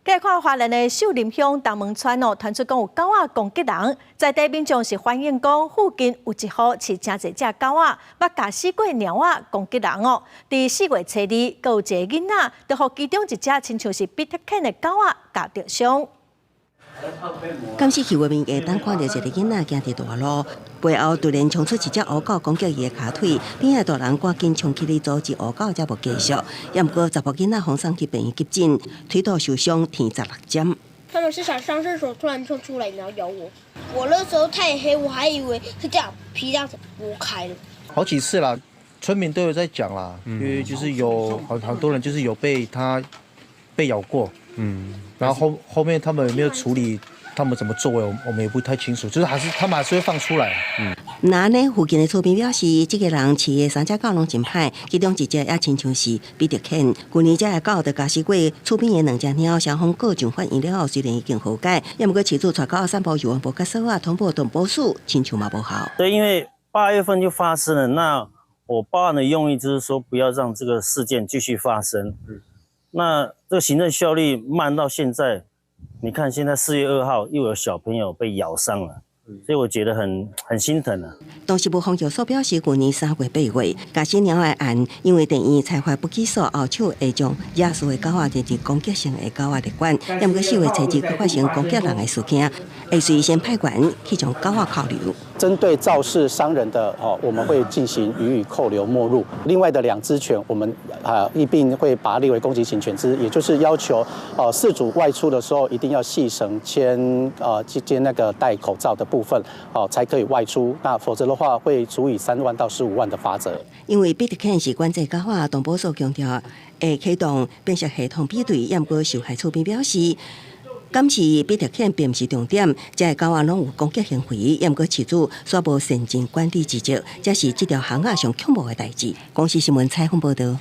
该看花莲的秀林乡东门村传出讲有狗仔攻击人，在地民众是反映讲附近有一户饲真侪只狗仔，捌咬死过猫仔攻击人哦。伫4月初2，阁有一个囡仔，就互其中一只亲像是比特犬的狗仔咬着伤。 监视器画面下，当看到一个囡仔行伫大路，背后突然冲出一只乌狗攻击伊的骹腿，边仔大人赶紧冲起来阻止乌狗，才无继续。也毋过，查甫囡仔送上去病院急诊，腿肚受伤，添16针。他们是想上厕所，突然冲出来，然后咬我。我那时候太黑，我还以为是这样皮这样子剥开了。好几次啦，村民都有在讲啦，因为就是有很多人就是有被咬过。 然后后面他们有没有处理，他们怎么作为，我们也不太清楚。就是他们还是会放出来。那呢，附近的村民表示，这个人饲的3只狗拢真歹，其中一只也亲像是比特犬。去年这个狗就咬死过厝边的2只猫，双方各上法院了后，虽然已经和解，也毋过饲主带狗散步，有完无甲说话，通报动保署，亲像嘛无效。对，因为8月份就发生了，那我报案的用意就是说，不要让这个事件继续发生。那这个行政效率慢到现在，你看现在4月2号又有小朋友被咬伤了，所以我觉得很心疼啊。当时无防疫所表示，去年3月8月，咬死猫的案，因为电院裁罚不起诉，后手会将惹死的狗仔定成攻击性的狗仔立管，也毋过4月初2佮发生攻击人的事件，会随先派员去将狗仔扣留。 针对肇事伤人的我们会进行予以扣留没入。另外的2只犬，我们一并会把它列为攻击型犬只，也就是要求饲主外出的时候一定要系绳牵那个戴口罩的部分才可以外出，那否则的话会处以3万到15万的罚则。因为比特犬是管制狗仔，动保署强调会启动辨识系统比对，也毋过受害厝边表示。 监视比特犬并不是重点，这个狗仔拢有攻击行为，也毋过饲主煞无善尽管理职责，这是这条巷仔上恐怖的代志。公视新闻采访报道。